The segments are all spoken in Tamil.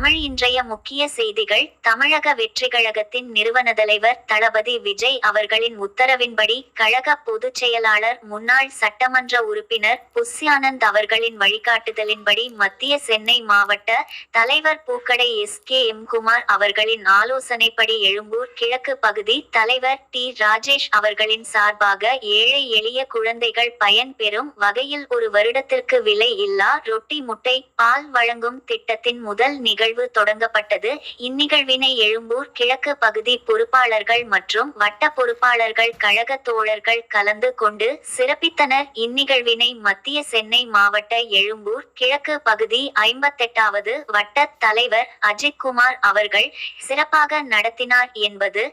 தமிழ் இன்றைய முக்கிய செய்திகள். தமிழக வெற்றிக் கழகத்தின் நிறுவன தலைவர் தளபதி விஜய் அவர்களின் உத்தரவின்படி கழக பொதுச் செயலாளர் முன்னாள் சட்டமன்ற உறுப்பினர் புஷ்யானந்த் அவர்களின் வழிகாட்டுதலின்படி மத்திய சென்னை மாவட்ட தலைவர் பூக்கடை எஸ்.கே.எம். குமார் அவர்களின் ஆலோசனைப்படி எழும்பூர் கிழக்கு பகுதி தலைவர் டி. ராஜேஷ் அவர்களின் சார்பாக ஏழை எளிய குழந்தைகள் பயன் பெறும் வகையில் ஒரு வருடத்திற்கு விலை இல்லா ரொட்டி முட்டை பால் வழங்கும் திட்டத்தின் முதல் நிகழ்வு தொடங்கப்பட்டது. இந்நிகழ்வினை எழும்பூர் கிழக்கு பகுதி பொறுப்பாளர்கள் மற்றும் வட்ட பொறுப்பாளர்கள் கழக தோழர்கள் கலந்து கொண்டு சிறப்பித்தனர். இந்நிகழ்வினை மத்திய சென்னை மாவட்ட எழும்பூர் கிழக்கு பகுதி 58வது வட்ட தலைவர் அஜித்குமார் அவர்கள் சிறப்பாக நடத்தினார் என்பது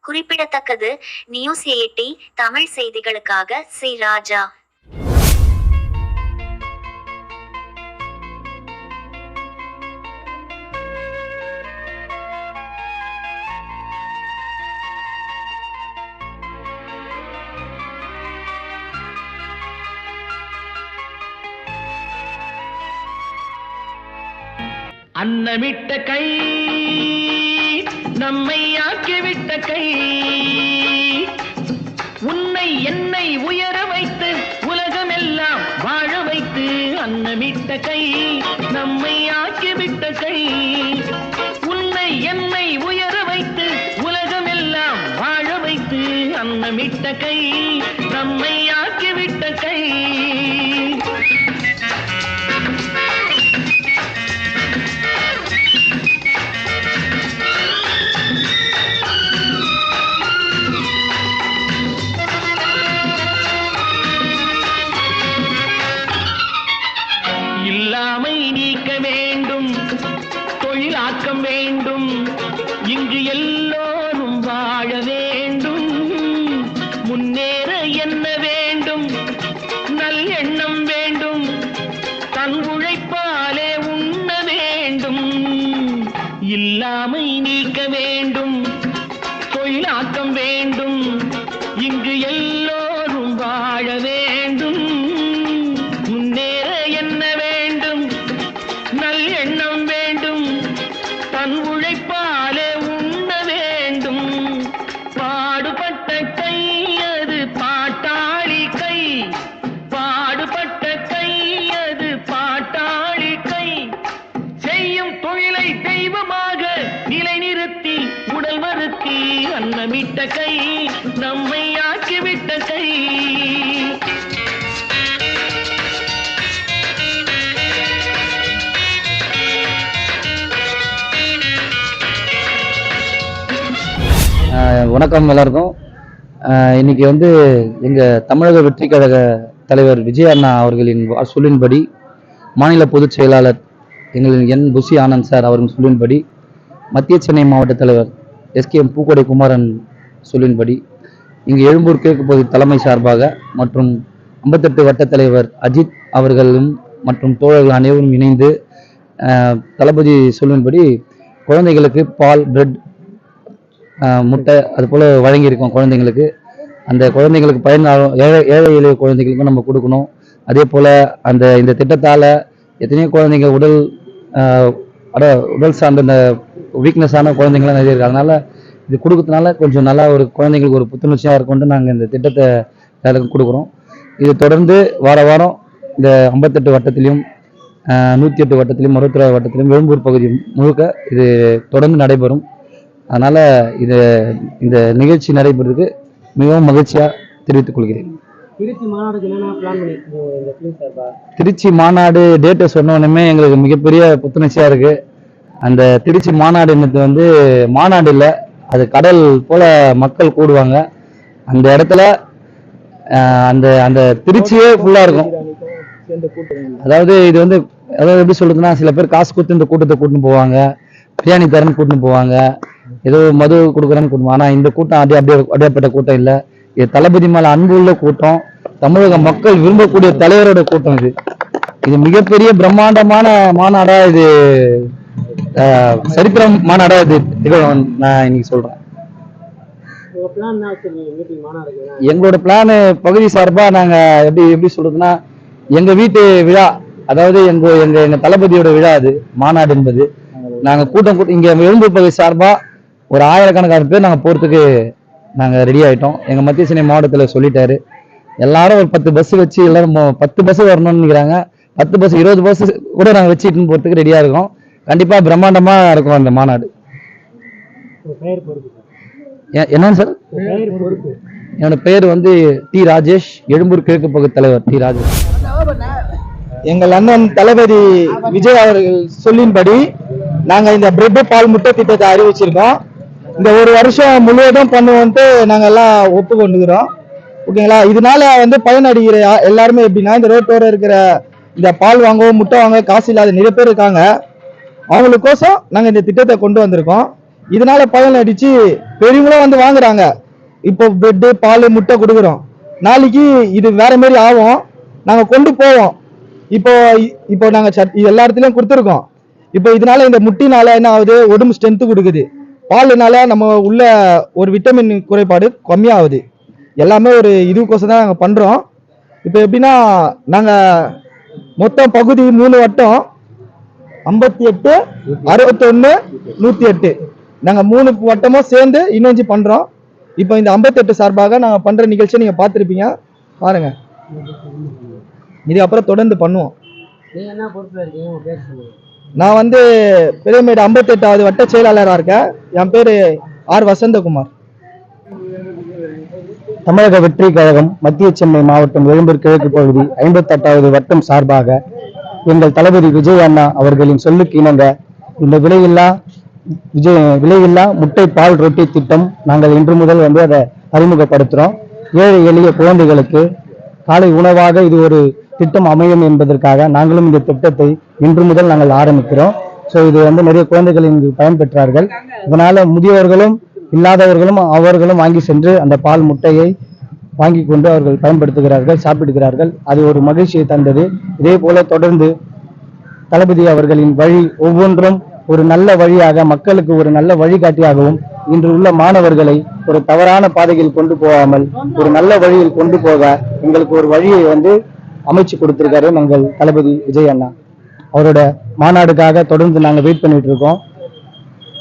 குறிப்பிடத்தக்கது. நியூஸ் 80 தமிழ் செய்திகளுக்காக சி. ராஜா. அன்னமிட்ட கை நம்மை ஆக்கிவிட்ட கை, உன்னை என்னை உயர வைத்து உலகமெல்லாம் வாழ வைத்து அன்னமிட்ட கை நம்மை ஆக்கிவிட்ட கை, உன்னை என்னை உயர வைத்து உலகமெல்லாம் வாழ வைத்து அன்னமிட்ட கை நம்மை ஆக்கிவிட்ட கை. இல்லாமை நீக்க வேண்டும், தொழிலாக்கம் வேண்டும், இங்கு எல்லோரும் வாழ வேண்டும், முன்னேற என்ன வேண்டும், நல் எண்ணம் வேண்டும், தன் உழைப்பாலே உண்ண வேண்டும். இல்லாமை நீக்க வேண்டும், தொழிலாக்கம் வேண்டும், இங்கு எல்லோரும் வாழ வேண்டும், முன்னேற என்ன வேண்டும், நல் எண்ணம் வேண்டும், தன் உழைப்பாலே உண்ண வேண்டும். பாடுபட்ட கை அது பாட்டாளி கை, பாடுபட்ட கை அது பாட்டாளி கை, செய்யும் தொழிலை தெய்வமாக நிலைநிறுத்தி உடல் வருத்தி அன்னமிட்ட கை நம்மை ஆக்கிவிட்ட கை. வணக்கம் எல்லாருக்கும். இன்னைக்கு எங்கள் தமிழக வெற்றி கழக தலைவர் விஜய் அண்ணா அவர்களின் சொல்லின்படி மாநில பொதுச் செயலாளர் எங்களின் என். புஷ்யானந்த் சார் அவர்கள் சொல்லின்படி மத்திய சென்னை மாவட்ட தலைவர் எஸ்.கே.எம். பூக்கடை குமாரன் சொல்லின்படி இங்கு எழும்பூர் கிழக்கு பகுதி தலைமை சார்பாக மற்றும் 58 வட்ட தலைவர் அஜித் அவர்களும் மற்றும் தோழர்கள் அனைவரும் இணைந்து தளபதி சொல்லின்படி குழந்தைகளுக்கு பால் பிரெட் முட்டை அது போல் வழங்கியிருக்கோம். குழந்தைங்களுக்கு அந்த குழந்தைங்களுக்கு ஏழை எளிய குழந்தைகளுக்கும் நம்ம கொடுக்கணும். அதே போல் இந்த திட்டத்தால் எத்தனையோ குழந்தைங்க உடல் சார்ந்த இந்த வீக்னஸான குழந்தைங்களாம் நிறைய இருக்குது. அதனால் இது கொடுக்கறதுனால கொஞ்சம் நல்லா ஒரு குழந்தைங்களுக்கு ஒரு புத்துணர்ச்சியாக இருக்கும்ட்டு நாங்கள் இந்த திட்டத்தை எல்லாருக்கும் கொடுக்குறோம். இது தொடர்ந்து வாரம் இந்த 58 வட்டத்திலையும் 108 வட்டத்திலையும் 66 வட்டத்திலையும் எழும்பூர் பகுதி முழுக்க இது தொடர்ந்து நடைபெறும். அதனால் இந்த நிகழ்ச்சி நடைபெறதுக்கு மிகவும் மகிழ்ச்சியாக தெரிவித்துக் கொள்கிறேன். திருச்சி மாநாடு டேட்டை சொன்னோடனே எங்களுக்கு மிகப்பெரிய புத்துணர்ச்சியாக இருக்குது. அந்த திருச்சி மாநாடு மாநாடு இல்லை, அது கடல் போல மக்கள் கூடுவாங்க. அந்த இடத்துல அந்த திருச்சியே ஃபுல்லாக இருக்கும். அதாவது இது எப்படி சொல்றதுன்னா, சில பேர் காசு கொடுத்து இந்த கூட்டத்தை கூட்டின்னு போவாங்க, பிரியாணி தரன்னு கூட்டின்னு போவாங்க, ஏதோ மது கொடுக்குறேன்னு கூட்டம். ஆனால் இந்த கூட்டம் அப்படியேப்பட்ட கூட்டம் இல்லை. இது தளபதி மேல அன்பு உள்ள கூட்டம், தமிழக மக்கள் விரும்பக்கூடிய தலைவரோட கூட்டம். இது மிகப்பெரிய பிரம்மாண்டமான மாநாடா, இது சரித்திர மாநாடா இது நான் இன்னைக்கு சொல்றேன். எங்களோட பிளான் பகுதி சார்பா நாங்க எப்படி சொல்றதுன்னா, எங்க வீட்டு விழா, அதாவது எங்க தளபதியோட விழா அது மாநாடு என்பது. நாங்கள் கூட்டம் இங்கே எழும்பூர் பகுதி சார்பாக ஒரு ஆயிரக்கணக்கான பேர் நாங்கள் போகிறதுக்கு நாங்கள் ரெடி ஆகிட்டோம். எங்கள் மத்திய சென்னை மாவட்டத்தில் சொல்லிட்டாரு. எல்லாரும் ஒரு 10 பஸ் வச்சு எல்லாரும் 10 பஸ் வரணும்னு நினைக்கிறாங்க. 10 பஸ் 20 பஸ் கூட நாங்கள் வச்சுட்டு போகிறதுக்கு ரெடியாக இருக்கோம். கண்டிப்பாக பிரம்மாண்டமாக இருக்கும் அந்த மாநாடு. என்னன்னு சார்? என்னோட பெயர் வந்து டி ராஜேஷ், எழும்பூர் கிழக்கு பகுதி தலைவர் டி ராஜேஷ். எங்கள் அண்ணன் தளபதி விஜய் அவர்கள் சொல்லின்படி நாங்கள் இந்த பிரெட் பால் முட்டை திட்டத்தை அறிவிச்சிருக்கோம். இந்த ஒரு வருஷம் முழுவதும் பண்ணுவோன்ட்டு நாங்கள் எல்லாம் ஒப்புக்கொண்டுக்கிறோம். ஓகேங்களா? இதனால வந்து பயனடைகிற எல்லாருமே எப்படின்னா, இந்த ரோட்டோர இருக்கிற இந்த பால் வாங்கவும் முட்டை வாங்க காசு இல்லாத நிறைய பேர் இருக்காங்க. அவங்களுக்கோசம் நாங்கள் இந்த திட்டத்தை கொண்டு வந்திருக்கோம். இதனால பயனடிச்சு பெரியவங்களும் வந்து வாங்குறாங்க. இப்போ பிரெட்டு பால் முட்டை கொடுக்குறோம். நாளைக்கு இது வேற மாதிரி ஆகும், நாங்கள் கொண்டு போவோம். இப்போ நாங்கள் எல்லா இடத்துலையும் கொடுத்துருக்கோம். இப்போ இதனால இந்த முட்டினால என்ன ஆகுது, உடம்பு ஸ்ட்ரென்த்து கொடுக்குது. பால்னால நம்ம உள்ள ஒரு விட்டமின் குறைபாடு கம்மியாகுது. எல்லாமே ஒரு இதுக்கோசம் தான் நாங்கள் பண்ணுறோம். இப்போ எப்படின்னா, நாங்கள் மொத்தம் பகுதி 3 வட்டம் 58, 61, 108 நாங்கள் 3 வட்டமும் சேர்ந்து இணைஞ்சு பண்ணுறோம். இப்போ இந்த 58 சார்பாக நாங்கள் பண்ணுற நிகழ்ச்சியை நீங்கள் பார்த்துருப்பீங்க, பாருங்க. இதுக்கப்புறம் தொடர்ந்து பண்ணுவோம். நான் வந்து பெரியமேடு 58வது வட்ட செயலாளராக இருக்கேன். என் பேர் ஆர் வசந்தகுமார். தமிழக வெற்றி கழகம் மத்திய சென்னை மாவட்டம் எழும்பூர் கிழக்கு பகுதி 58வது வட்டம் சார்பாக எங்கள் தளபதி விஜய் அண்ணா அவர்களின் சொல்லுக்கு இணங்க இந்த விலையில்லா முட்டை பால் ரொட்டி திட்டம் நாங்கள் இன்று முதல் வந்து அதை அறிமுகப்படுத்துகிறோம். ஏழை எளிய குழந்தைகளுக்கு காலை உணவாக இது ஒரு திட்டம் அமையும் என்பதற்காக நாங்களும் இந்த திட்டத்தை இன்று முதல் நாங்கள் ஆரம்பிக்கிறோம். ஸோ இது வந்து நிறைய குழந்தைகள் இங்கு பயன்பெற்றார்கள். இதனால முதியவர்களும் இல்லாதவர்களும் அவர்களும் வாங்கி சென்று அந்த பால் முட்டையை வாங்கி கொண்டு அவர்கள் பயன்படுத்துகிறார்கள், சாப்பிடுகிறார்கள். அது ஒரு மகிழ்ச்சியை தந்தது. இதே போல தொடர்ந்து தளபதி அவர்களின் வழி ஒவ்வொன்றும் ஒரு நல்ல வழியாக, மக்களுக்கு ஒரு நல்ல வழிகாட்டியாகவும், இன்று உள்ள மாணவர்களை ஒரு தவறான பாதையில் கொண்டு போகாமல் ஒரு நல்ல வழியில் கொண்டு போக எங்களுக்கு ஒரு வழியை வந்து அமைச்சு கொடுத்திருக்காரு எங்கள் தளபதி விஜய் அண்ணா. அவரோட மாநாடுக்காக தொடர்ந்து நாங்கள் வெயிட் பண்ணிட்டு இருக்கோம்.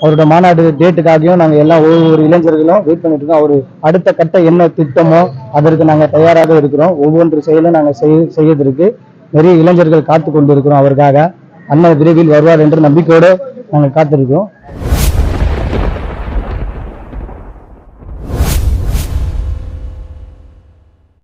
அவரோட மாநாடு டேட்டுக்காகவும் நாங்கள் எல்லாம் ஒவ்வொரு இளைஞர்களும் வெயிட் பண்ணிட்டு இருக்கோம். அவர் அடுத்த கட்ட என்ன திட்டமோ அதற்கு நாங்கள் தயாராக இருக்கிறோம். ஒவ்வொன்று செயலும் நாங்கள் செய்யறதுக்கு நிறைய இளைஞர்கள் காத்து கொண்டு இருக்கிறோம். அவருக்காக அண்ணன் விரைவில் வருவார் என்ற நம்பிக்கையோடு நாங்கள் காத்திருக்கிறோம்.